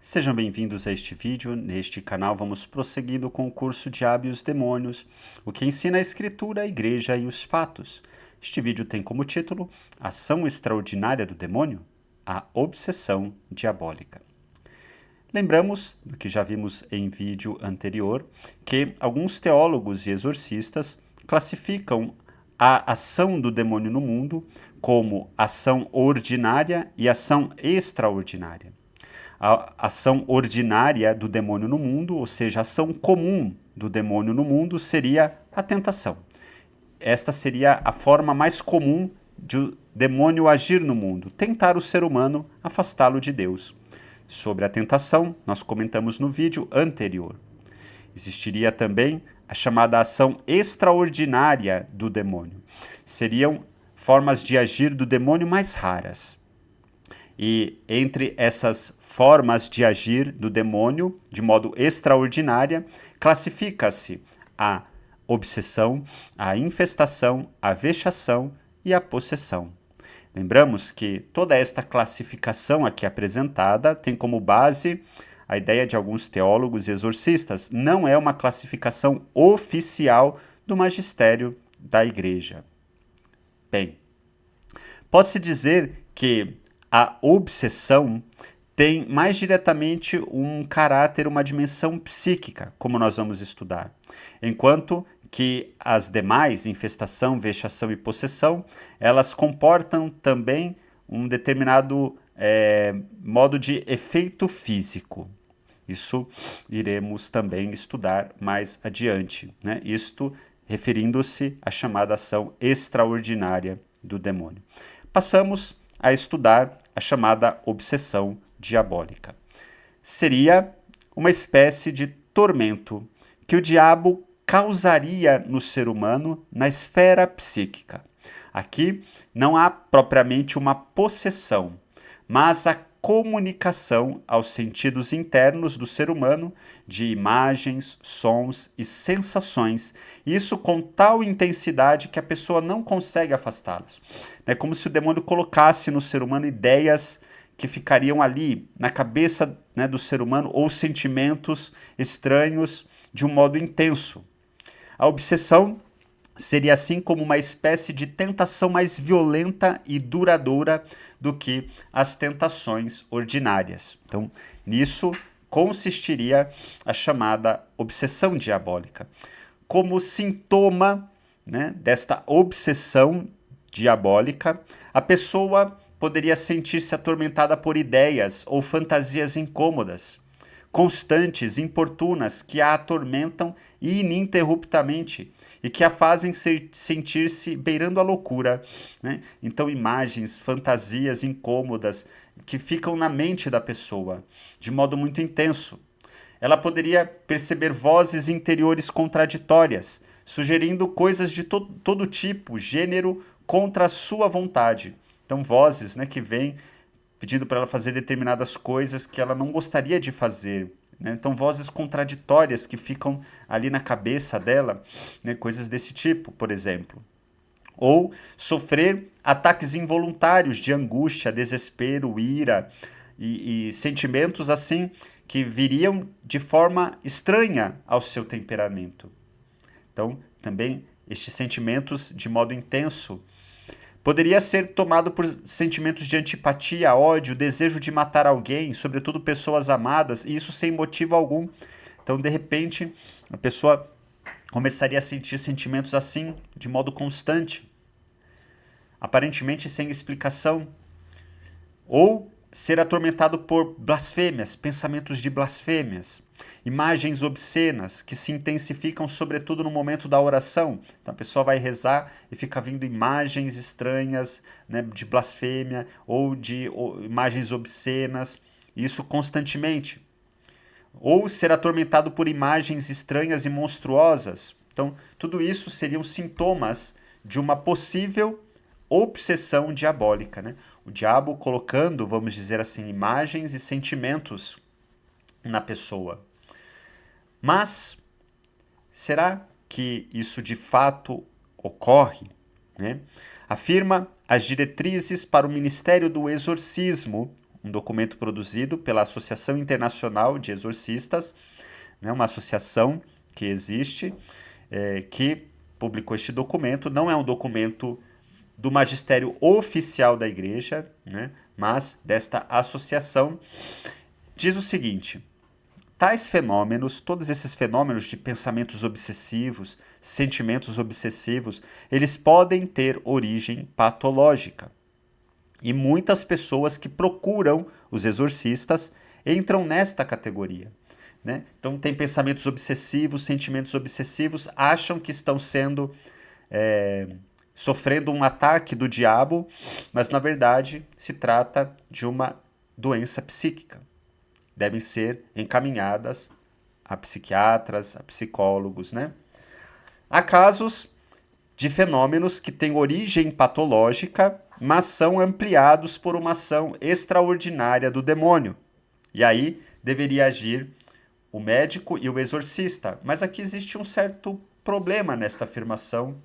Sejam bem-vindos a este vídeo. Neste canal vamos prosseguindo com o curso Diabo e os Demônios, o que ensina a Escritura, a Igreja e os fatos. Este vídeo tem como título Ação Extraordinária do Demônio, a Obsessão Diabólica. Lembramos, do que já vimos em vídeo anterior, que alguns teólogos e exorcistas classificam a ação do demônio no mundo como ação ordinária e ação extraordinária. A ação ordinária do demônio no mundo, ou seja, a ação comum do demônio no mundo, seria a tentação. Esta seria a forma mais comum de o demônio agir no mundo, tentar o ser humano, afastá-lo de Deus. Sobre a tentação, nós comentamos no vídeo anterior. Existiria também a chamada ação extraordinária do demônio. Seriam formas de agir do demônio mais raras. E entre essas formas de agir do demônio, de modo extraordinária, classifica-se a obsessão, a infestação, a vexação e a possessão. Lembramos que toda esta classificação aqui apresentada tem como base a ideia de alguns teólogos e exorcistas. Não é uma classificação oficial do magistério da Igreja. Bem, pode-se dizer que a obsessão tem mais diretamente um caráter, uma dimensão psíquica, como nós vamos estudar, enquanto que as demais, infestação, vexação e possessão, elas comportam também um determinado modo de efeito físico. Isso iremos também estudar mais adiante, né? Isto referindo-se à chamada ação extraordinária do demônio. Passamos a estudar a chamada obsessão diabólica. Seria uma espécie de tormento que o diabo causaria no ser humano na esfera psíquica. Aqui não há propriamente uma possessão, mas a comunicação aos sentidos internos do ser humano de imagens, sons e sensações, isso com tal intensidade que a pessoa não consegue afastá-las. É como se o demônio colocasse no ser humano ideias que ficariam ali na cabeça, né, do ser humano, ou sentimentos estranhos de um modo intenso. A obsessão seria assim como uma espécie de tentação mais violenta e duradoura do que as tentações ordinárias. Então, nisso consistiria a chamada obsessão diabólica. Como sintoma, né, desta obsessão diabólica, a pessoa poderia sentir-se atormentada por ideias ou fantasias incômodas, constantes, importunas, que a atormentam ininterruptamente e que a fazem sentir-se beirando a loucura, né? Então, imagens, fantasias incômodas que ficam na mente da pessoa de modo muito intenso. Ela poderia perceber vozes interiores contraditórias, sugerindo coisas de todo tipo, gênero, contra a sua vontade. Então, vozes, né, que vêm pedindo para ela fazer determinadas coisas que ela não gostaria de fazer, né? Então, vozes contraditórias que ficam ali na cabeça dela, né? Coisas desse tipo, por exemplo. Ou sofrer ataques involuntários de angústia, desespero, ira e sentimentos assim que viriam de forma estranha ao seu temperamento. Então, também estes sentimentos de modo intenso. Poderia ser tomado por sentimentos de antipatia, ódio, desejo de matar alguém, sobretudo pessoas amadas, e isso sem motivo algum. Então, de repente, a pessoa começaria a sentir sentimentos assim, de modo constante, aparentemente sem explicação. Ou ser atormentado por blasfêmias, pensamentos de blasfêmias, imagens obscenas que se intensificam sobretudo no momento da oração. Então a pessoa vai rezar e fica vindo imagens estranhas, né, de blasfêmia ou de imagens obscenas, isso constantemente. Ou ser atormentado por imagens estranhas e monstruosas. Então tudo isso seriam sintomas de uma possível obsessão diabólica, né? O diabo colocando, vamos dizer assim, imagens e sentimentos na pessoa. Mas será que isso de fato ocorre, né? Afirma as diretrizes para o Ministério do Exorcismo, um documento produzido pela Associação Internacional de Exorcistas, né, uma associação que existe, que publicou este documento. Não é um documento do magistério oficial da igreja, né, mas desta associação. Diz o seguinte: tais fenômenos, todos esses fenômenos de pensamentos obsessivos, sentimentos obsessivos, eles podem ter origem patológica. E muitas pessoas que procuram os exorcistas entram nesta categoria, né? Então, tem pensamentos obsessivos, sentimentos obsessivos, acham que estão sofrendo um ataque do diabo, mas na verdade se trata de uma doença psíquica. Devem ser encaminhadas a psiquiatras, a psicólogos, né? Há casos de fenômenos que têm origem patológica, mas são ampliados por uma ação extraordinária do demônio. E aí deveria agir o médico e o exorcista. Mas aqui existe um certo problema nesta afirmação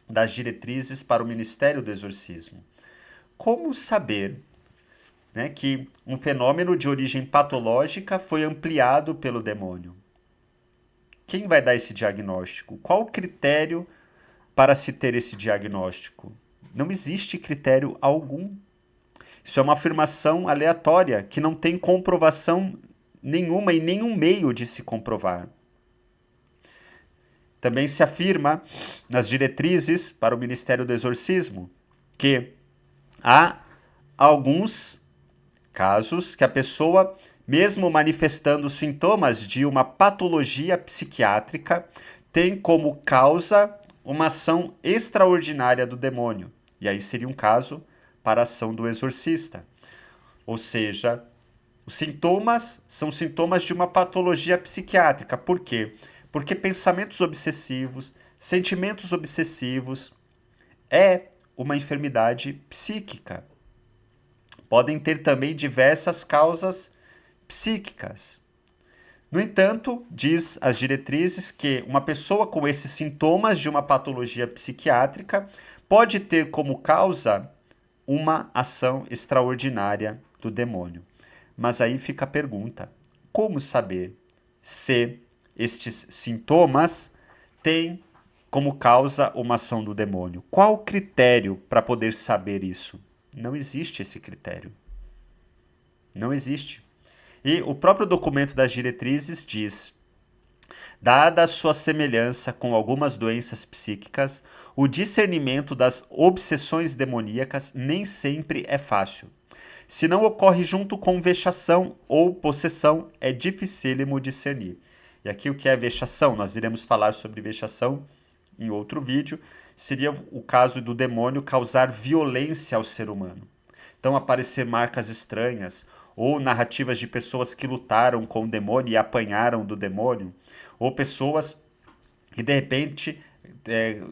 das diretrizes para o ministério do exorcismo. Como saber, né, que um fenômeno de origem patológica foi ampliado pelo demônio? Quem vai dar esse diagnóstico? Qual o critério para se ter esse diagnóstico? Não existe critério algum. Isso é uma afirmação aleatória que não tem comprovação nenhuma e nenhum meio de se comprovar. Também se afirma nas diretrizes para o Ministério do Exorcismo que há alguns casos que a pessoa, mesmo manifestando sintomas de uma patologia psiquiátrica, tem como causa uma ação extraordinária do demônio. E aí seria um caso para a ação do exorcista. Ou seja, os sintomas são sintomas de uma patologia psiquiátrica. Por quê? Porque pensamentos obsessivos, sentimentos obsessivos é uma enfermidade psíquica. Podem ter também diversas causas psíquicas. No entanto, diz as diretrizes que uma pessoa com esses sintomas de uma patologia psiquiátrica pode ter como causa uma ação extraordinária do demônio. Mas aí fica a pergunta: como saber se estes sintomas têm como causa uma ação do demônio? Qual o critério para poder saber isso? Não existe esse critério. Não existe. E o próprio documento das diretrizes diz: dada a sua semelhança com algumas doenças psíquicas, o discernimento das obsessões demoníacas nem sempre é fácil. Se não ocorre junto com vexação ou possessão, é dificílimo discernir. E aqui o que é vexação? Nós iremos falar sobre vexação em outro vídeo. Seria o caso do demônio causar violência ao ser humano. Então, aparecer marcas estranhas, ou narrativas de pessoas que lutaram com o demônio e apanharam do demônio, ou pessoas que de repente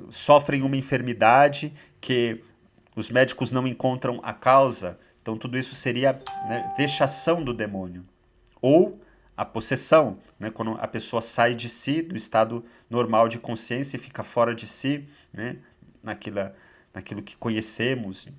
sofrem uma enfermidade que os médicos não encontram a causa. Então tudo isso seria, né, vexação do demônio. Ou a possessão, né, quando a pessoa sai de si, do estado normal de consciência e fica fora de si, né, naquilo que conhecemos,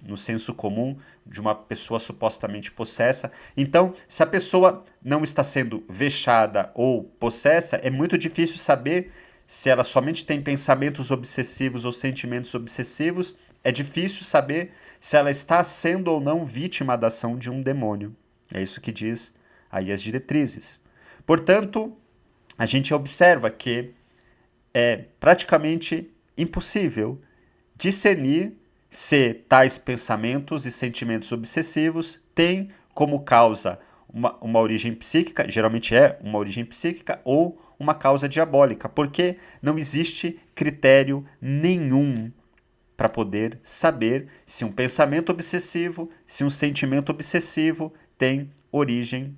no senso comum de uma pessoa supostamente possessa. Então, se a pessoa não está sendo vexada ou possessa, é muito difícil saber se ela somente tem pensamentos obsessivos ou sentimentos obsessivos. É difícil saber se ela está sendo ou não vítima da ação de um demônio. É isso que diz aí as diretrizes. Portanto, a gente observa que é praticamente impossível discernir se tais pensamentos e sentimentos obsessivos têm como causa uma origem psíquica, geralmente é uma origem psíquica, ou uma causa diabólica, porque não existe critério nenhum para poder saber se um pensamento obsessivo, se um sentimento obsessivo tem origem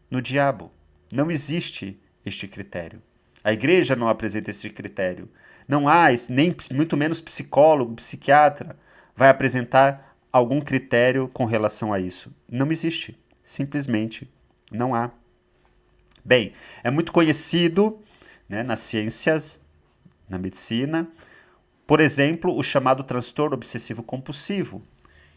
no diabo. Não existe este critério. A igreja não apresenta esse critério. Não há, nem muito menos psicólogo, psiquiatra, vai apresentar algum critério com relação a isso. Não existe. Simplesmente não há. Bem, é muito conhecido, né, nas ciências, na medicina, por exemplo, o chamado transtorno obsessivo compulsivo,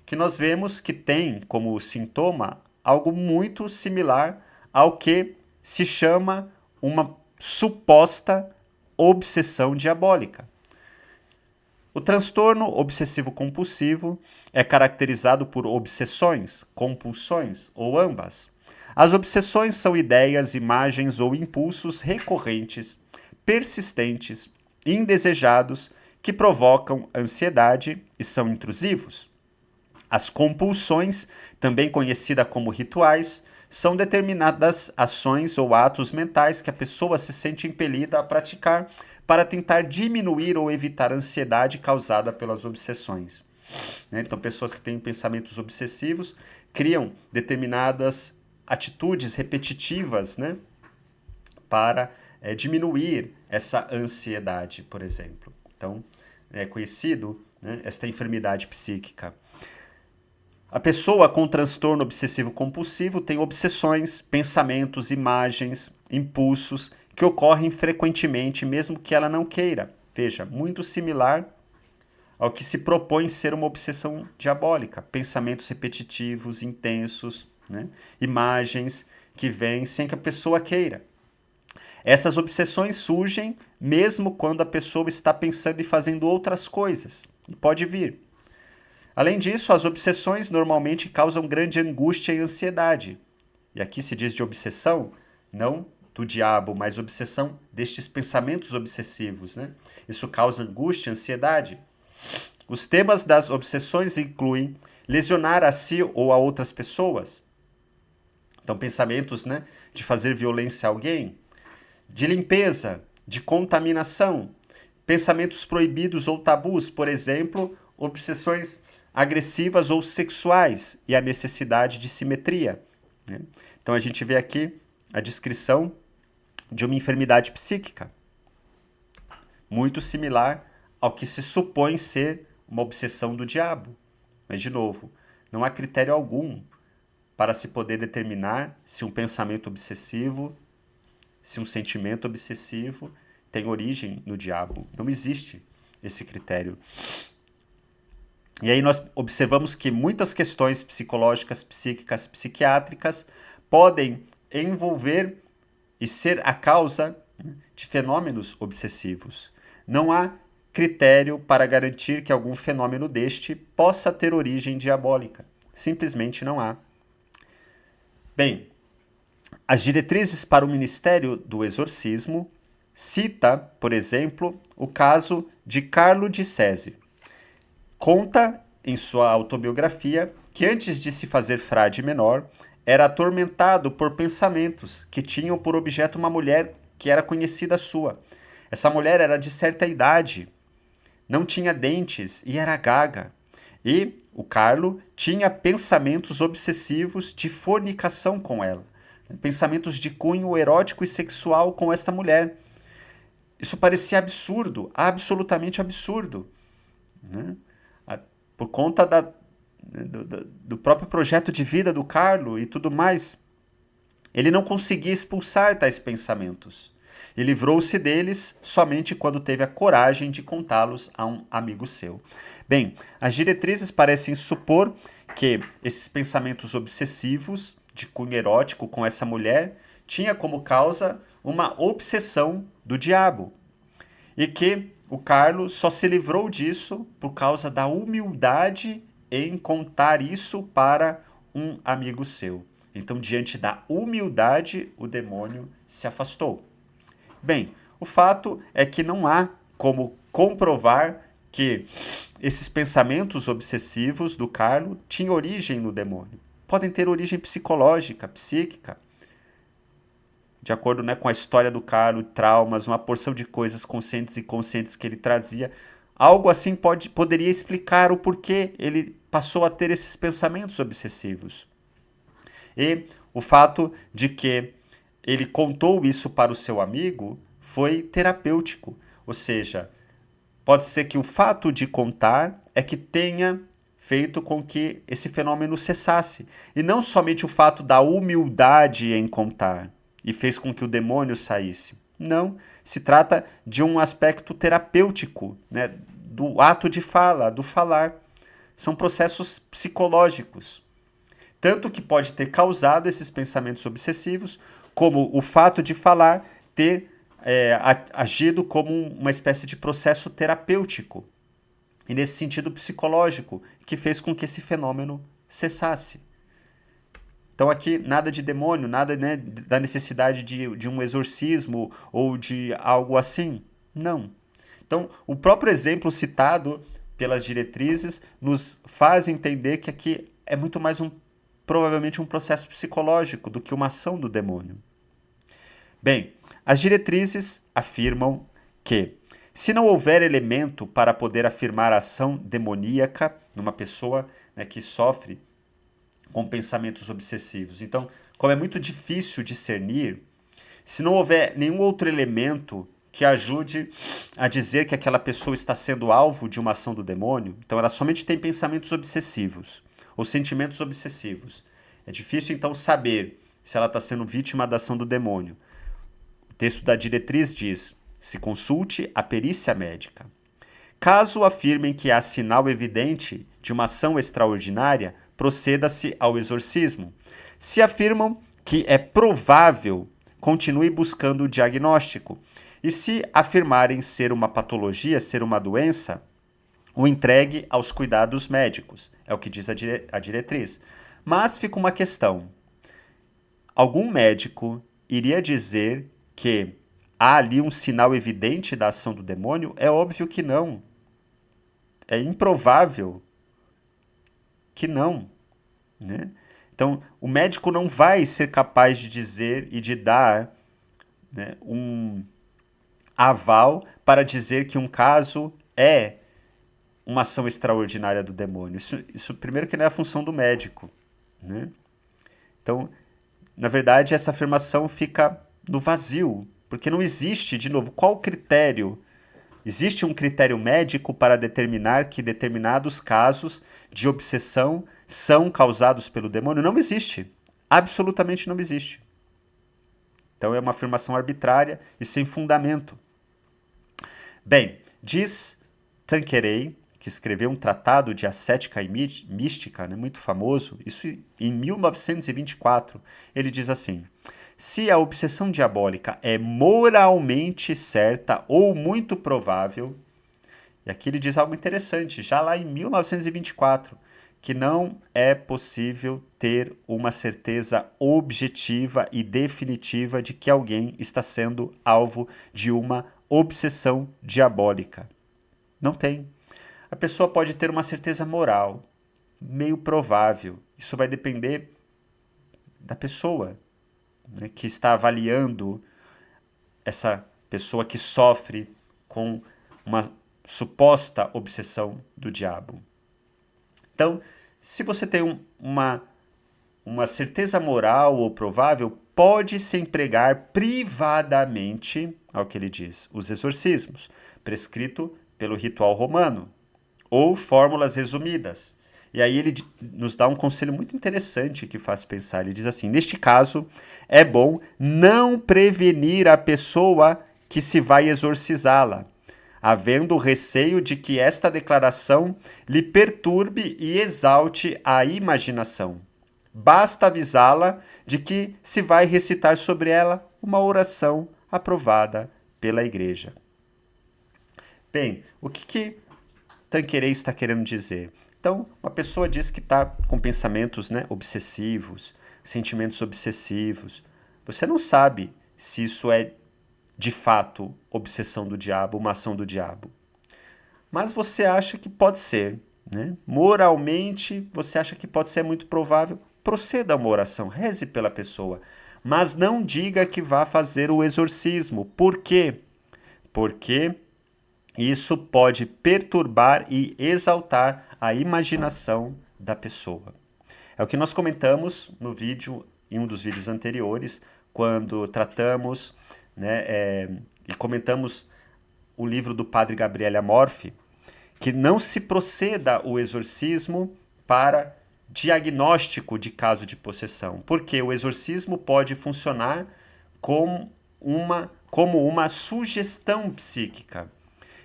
que nós vemos que tem como sintoma algo muito similar ao que se chama uma suposta obsessão diabólica. O transtorno obsessivo-compulsivo é caracterizado por obsessões, compulsões ou ambas. As obsessões são ideias, imagens ou impulsos recorrentes, persistentes, indesejados, que provocam ansiedade e são intrusivos. As compulsões, também conhecidas como rituais, são determinadas ações ou atos mentais que a pessoa se sente impelida a praticar para tentar diminuir ou evitar a ansiedade causada pelas obsessões. Então, pessoas que têm pensamentos obsessivos criam determinadas atitudes repetitivas, para diminuir essa ansiedade, por exemplo. Então, é conhecido, esta enfermidade psíquica. A pessoa com transtorno obsessivo-compulsivo tem obsessões, pensamentos, imagens, impulsos que ocorrem frequentemente, mesmo que ela não queira. Veja, muito similar ao que se propõe ser uma obsessão diabólica. Pensamentos repetitivos, intensos, imagens que vêm sem que a pessoa queira. Essas obsessões surgem mesmo quando a pessoa está pensando e fazendo outras coisas. E pode vir. Além disso, as obsessões normalmente causam grande angústia e ansiedade. E aqui se diz de obsessão, não do diabo, mas obsessão destes pensamentos obsessivos. Isso causa angústia e ansiedade. Os temas das obsessões incluem lesionar a si ou a outras pessoas. Então, pensamentos de fazer violência a alguém, de limpeza, de contaminação, pensamentos proibidos ou tabus, por exemplo, obsessões agressivas ou sexuais e a necessidade de simetria. Então a gente vê aqui a descrição de uma enfermidade psíquica, muito similar ao que se supõe ser uma obsessão do diabo. Mas, de novo, não há critério algum para se poder determinar se um pensamento obsessivo, se um sentimento obsessivo tem origem no diabo. Não existe esse critério. E aí nós observamos que muitas questões psicológicas, psíquicas, psiquiátricas podem envolver e ser a causa de fenômenos obsessivos. Não há critério para garantir que algum fenômeno deste possa ter origem diabólica. Simplesmente não há. Bem, as diretrizes para o Ministério do Exorcismo cita, por exemplo, o caso de Carlo de Sesi. Conta em sua autobiografia que antes de se fazer frade menor, era atormentado por pensamentos que tinham por objeto uma mulher que era conhecida sua. Essa mulher era de certa idade, não tinha dentes e era gaga. E o Carlo tinha pensamentos obsessivos de fornicação com ela, pensamentos de cunho erótico e sexual com esta mulher. Isso parecia absurdo, absolutamente absurdo, por conta do próprio projeto de vida do Carlo e tudo mais. Ele não conseguia expulsar tais pensamentos e livrou-se deles somente quando teve a coragem de contá-los a um amigo seu. Bem, as diretrizes parecem supor que esses pensamentos obsessivos de cunho erótico com essa mulher tinha como causa uma obsessão do diabo e que o Carlo só se livrou disso por causa da humildade em contar isso para um amigo seu. Então, diante da humildade, o demônio se afastou. Bem, o fato é que não há como comprovar que esses pensamentos obsessivos do Carlo tinham origem no demônio. Podem ter origem psicológica, psíquica, de acordo com a história do Carlo, traumas, uma porção de coisas conscientes e inconscientes que ele trazia. Algo assim poderia explicar o porquê ele passou a ter esses pensamentos obsessivos. E o fato de que ele contou isso para o seu amigo foi terapêutico. Ou seja, pode ser que o fato de contar é que tenha feito com que esse fenômeno cessasse. E não somente o fato da humildade em contar e fez com que o demônio saísse. Não, se trata de um aspecto terapêutico, do ato de fala, do falar. São processos psicológicos. Tanto que pode ter causado esses pensamentos obsessivos, como o fato de falar ter agido como uma espécie de processo terapêutico. E nesse sentido psicológico, que fez com que esse fenômeno cessasse. Então aqui nada de demônio, nada, né, da necessidade de um exorcismo ou de algo assim. Não. Então o próprio exemplo citado pelas diretrizes nos faz entender que aqui é muito mais provavelmente um processo psicológico do que uma ação do demônio. Bem, as diretrizes afirmam que, se não houver elemento para poder afirmar a ação demoníaca numa pessoa, né, que sofre com pensamentos obsessivos, então, como é muito difícil discernir, se não houver nenhum outro elemento que ajude a dizer que aquela pessoa está sendo alvo de uma ação do demônio, então ela somente tem pensamentos obsessivos ou sentimentos obsessivos. É difícil então saber se ela está sendo vítima da ação do demônio. O texto da diretriz diz: se consulte a perícia médica. Caso afirmem que há sinal evidente de uma ação extraordinária, proceda-se ao exorcismo. Se afirmam que é provável, continue buscando o diagnóstico. E se afirmarem ser uma patologia, ser uma doença, o entregue aos cuidados médicos. É o que diz a diretriz. Mas fica uma questão. Algum médico iria dizer que há ali um sinal evidente da ação do demônio? É óbvio que não. É improvável que não, né? Então, o médico não vai ser capaz de dizer e de dar, né, um aval para dizer que um caso é uma ação extraordinária do demônio. Isso primeiro que não é a função do médico, né? Então, na verdade, essa afirmação fica no vazio, porque não existe, de novo, qual critério? Existe um critério médico para determinar que determinados casos de obsessão são causados pelo demônio? Não existe. Absolutamente não existe. Então é uma afirmação arbitrária e sem fundamento. Bem, diz Tanqueray, que escreveu um tratado de ascética e mística, né, muito famoso, isso em 1924, ele diz assim: se a obsessão diabólica é moralmente certa ou muito provável, e aqui ele diz algo interessante, já lá em 1924, que não é possível ter uma certeza objetiva e definitiva de que alguém está sendo alvo de uma obsessão diabólica. Não tem. A pessoa pode ter uma certeza moral, meio provável. Isso vai depender da pessoa, né, que está avaliando essa pessoa que sofre com uma suposta obsessão do diabo. Então, se você tem uma certeza moral ou provável, pode-se empregar privadamente, ao que ele diz, os exorcismos, prescrito pelo ritual romano, ou fórmulas resumidas. E aí ele nos dá um conselho muito interessante que faz pensar. Ele diz assim: neste caso, é bom não prevenir a pessoa que se vai exorcizá-la, havendo receio de que esta declaração lhe perturbe e exalte a imaginação. Basta avisá-la de que se vai recitar sobre ela uma oração aprovada pela igreja. Bem, o que Tanqueray está querendo dizer? Então, uma pessoa diz que está com pensamentos, né, obsessivos, sentimentos obsessivos. Você não sabe se isso é, de fato, obsessão do diabo, uma ação do diabo. Mas você acha que pode ser, né? Moralmente, você acha que pode ser muito provável. Proceda a uma oração, reze pela pessoa. Mas não diga que vá fazer o exorcismo. Por quê? Porque isso pode perturbar e exaltar a imaginação da pessoa. É o que nós comentamos no vídeo, em um dos vídeos anteriores, quando tratamos, né, e comentamos o livro do padre Gabriele Amorfi, que não se proceda o exorcismo para diagnóstico de caso de possessão, porque o exorcismo pode funcionar como uma sugestão psíquica.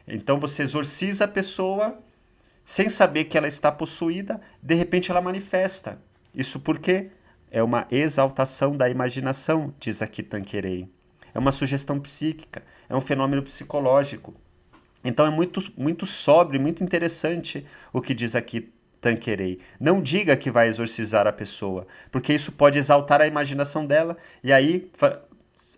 Então você exorciza a pessoa sem saber que ela está possuída, de repente ela manifesta. Isso porque é uma exaltação da imaginação, diz aqui Tanqueray. É uma sugestão psíquica, é um fenômeno psicológico. Então é muito sóbrio, muito interessante o que diz aqui Tanqueray. Não diga que vai exorcizar a pessoa, porque isso pode exaltar a imaginação dela, e aí,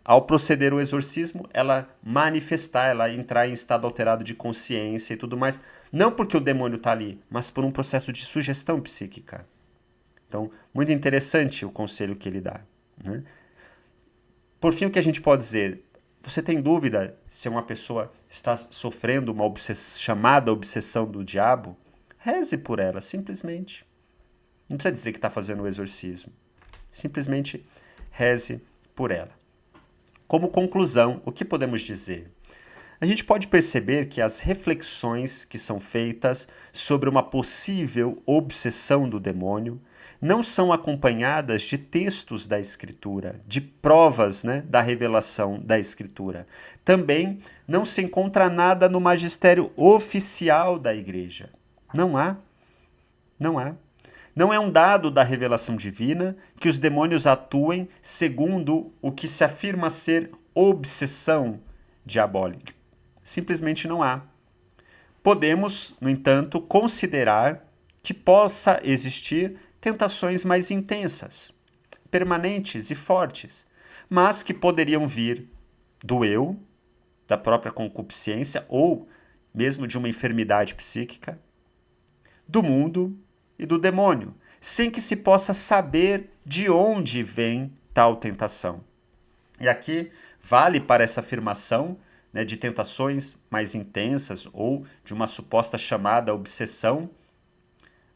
ao proceder o exorcismo, ela manifestar, ela entrar em estado alterado de consciência e tudo mais. Não porque o demônio está ali, mas por um processo de sugestão psíquica. Então, muito interessante o conselho que ele dá, né? Por fim, o que a gente pode dizer? Você tem dúvida se uma pessoa está sofrendo uma chamada obsessão do diabo? Reze por ela, simplesmente. Não precisa dizer que está fazendo o exorcismo. Simplesmente reze por ela. Como conclusão, o que podemos dizer? A gente pode perceber que as reflexões que são feitas sobre uma possível obsessão do demônio não são acompanhadas de textos da Escritura, de provas, né, da revelação da Escritura. Também não se encontra nada no magistério oficial da Igreja. Não há. Não há. Não é um dado da revelação divina que os demônios atuem segundo o que se afirma ser obsessão diabólica. Simplesmente não há. Podemos, no entanto, considerar que possa existir tentações mais intensas, permanentes e fortes, mas que poderiam vir do eu, da própria concupiscência ou mesmo de uma enfermidade psíquica, do mundo e do demônio, sem que se possa saber de onde vem tal tentação. E aqui vale para essa afirmação, né, de tentações mais intensas ou de uma suposta chamada obsessão,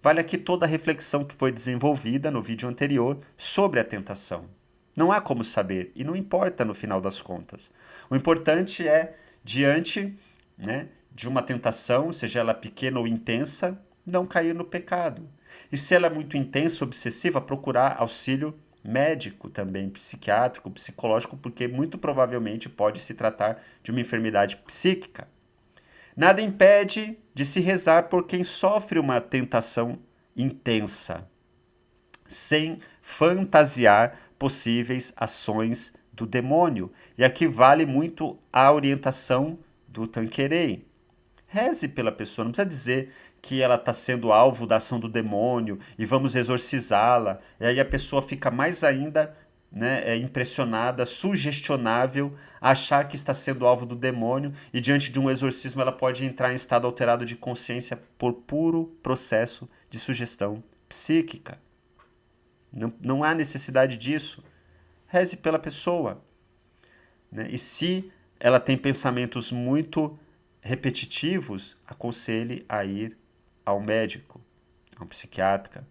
vale aqui toda a reflexão que foi desenvolvida no vídeo anterior sobre a tentação. Não há como saber e não importa no final das contas. O importante é, diante, né, de uma tentação, seja ela pequena ou intensa, não cair no pecado. E se ela é muito intensa, obsessiva, procurar auxílio médico também, psiquiátrico, psicológico, porque muito provavelmente pode se tratar de uma enfermidade psíquica. Nada impede de se rezar por quem sofre uma tentação intensa, sem fantasiar possíveis ações do demônio. E aqui vale muito a orientação do Tanqueray. Reze pela pessoa, não precisa dizer que ela está sendo alvo da ação do demônio e vamos exorcizá-la. E aí a pessoa fica mais ainda, né, impressionada, sugestionável, achar que está sendo alvo do demônio e diante de um exorcismo ela pode entrar em estado alterado de consciência por puro processo de sugestão psíquica. Não há necessidade disso. Reze pela pessoa, né? E se ela tem pensamentos muito repetitivos, aconselhe a ir ao médico, a um psiquiatra,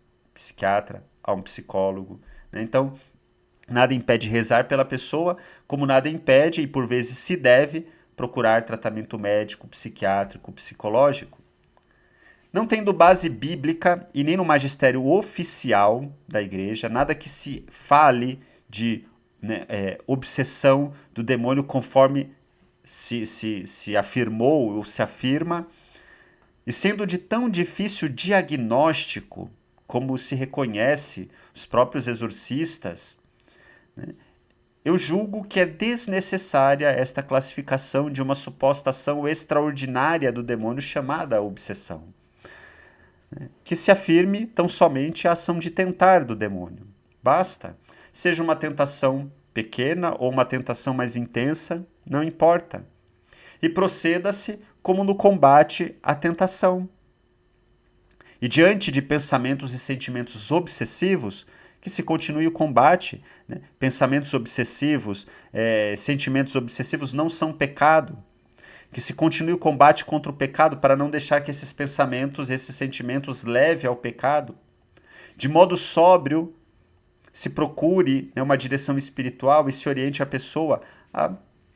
a um psicólogo, né? Então, nada impede rezar pela pessoa, como nada impede, e por vezes se deve, procurar tratamento médico, psiquiátrico, psicológico. Não tendo base bíblica e nem no magistério oficial da igreja, nada que se fale de, né, obsessão do demônio conforme se afirmou ou se afirma, e sendo de tão difícil diagnóstico como se reconhece os próprios exorcistas, né, eu julgo que é desnecessária esta classificação de uma suposta ação extraordinária do demônio chamada obsessão, né, que se afirme tão somente a ação de tentar do demônio. Basta, seja uma tentação pequena ou uma tentação mais intensa, não importa. E proceda-se como no combate à tentação. E diante de pensamentos e sentimentos obsessivos, que se continue o combate, né? Pensamentos obsessivos, sentimentos obsessivos não são pecado. Que se continue o combate contra o pecado para não deixar que esses pensamentos, esses sentimentos levem ao pecado. De modo sóbrio, se procure, né, uma direção espiritual e se oriente a pessoa a,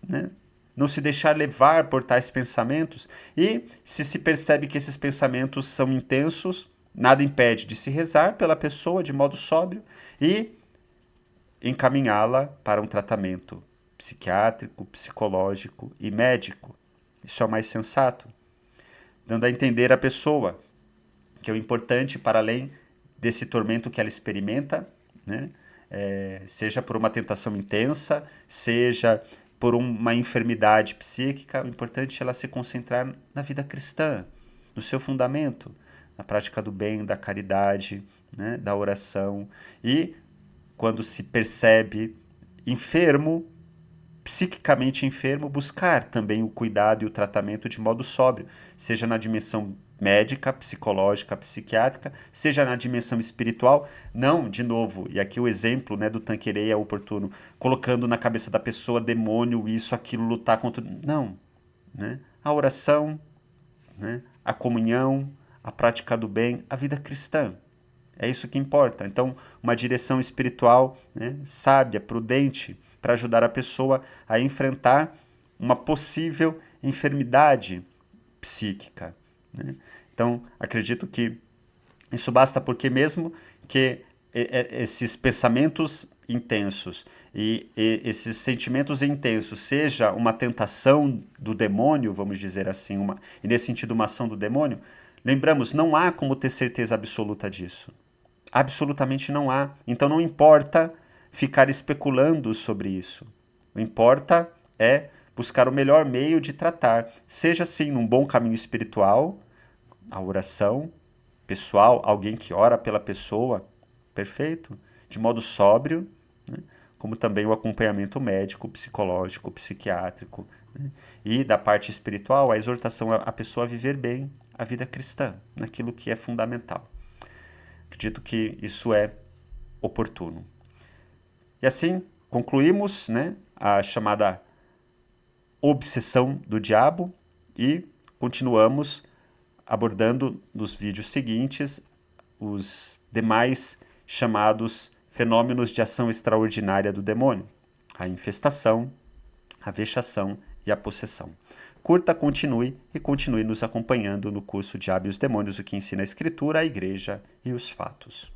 né, não se deixar levar por tais pensamentos. E se percebe que esses pensamentos são intensos, nada impede de se rezar pela pessoa de modo sóbrio e encaminhá-la para um tratamento psiquiátrico, psicológico e médico. Isso é o mais sensato, dando a entender à pessoa que é o importante para além desse tormento que ela experimenta, né? Seja por uma tentação intensa, seja por uma enfermidade psíquica, o importante é ela se concentrar na vida cristã, no seu fundamento, na prática do bem, da caridade, né? Da oração. E quando se percebe enfermo, psiquicamente enfermo, buscar também o cuidado e o tratamento de modo sóbrio, seja na dimensão médica, psicológica, psiquiátrica, seja na dimensão espiritual, não, de novo, e aqui o exemplo, né, do Tanqueray é oportuno, colocando na cabeça da pessoa demônio, isso, aquilo, lutar contra... Não, né? A oração, né, a comunhão, a prática do bem, a vida cristã. É isso que importa. Então, uma direção espiritual, né, sábia, prudente, para ajudar a pessoa a enfrentar uma possível enfermidade psíquica, né? Então, acredito que isso basta porque mesmo que esses pensamentos intensos e esses sentimentos intensos seja uma tentação do demônio, vamos dizer assim, e nesse sentido uma ação do demônio, lembramos, não há como ter certeza absoluta disso. Absolutamente não há. Então não importa ficar especulando sobre isso. O que importa é buscar o melhor meio de tratar, seja assim num bom caminho espiritual, a oração pessoal, alguém que ora pela pessoa, perfeito, de modo sóbrio, né? Como também o acompanhamento médico, psicológico, psiquiátrico, né? E da parte espiritual, a exortação à pessoa a viver bem a vida cristã, naquilo que é fundamental. Acredito que isso é oportuno. E assim, concluímos, né, a chamada obsessão do diabo e continuamos abordando nos vídeos seguintes os demais chamados fenômenos de ação extraordinária do demônio, a infestação, a vexação e a possessão. Curta, continue e continue nos acompanhando no curso Diabo e os Demônios, o que ensina a Escritura, a Igreja e os Fatos.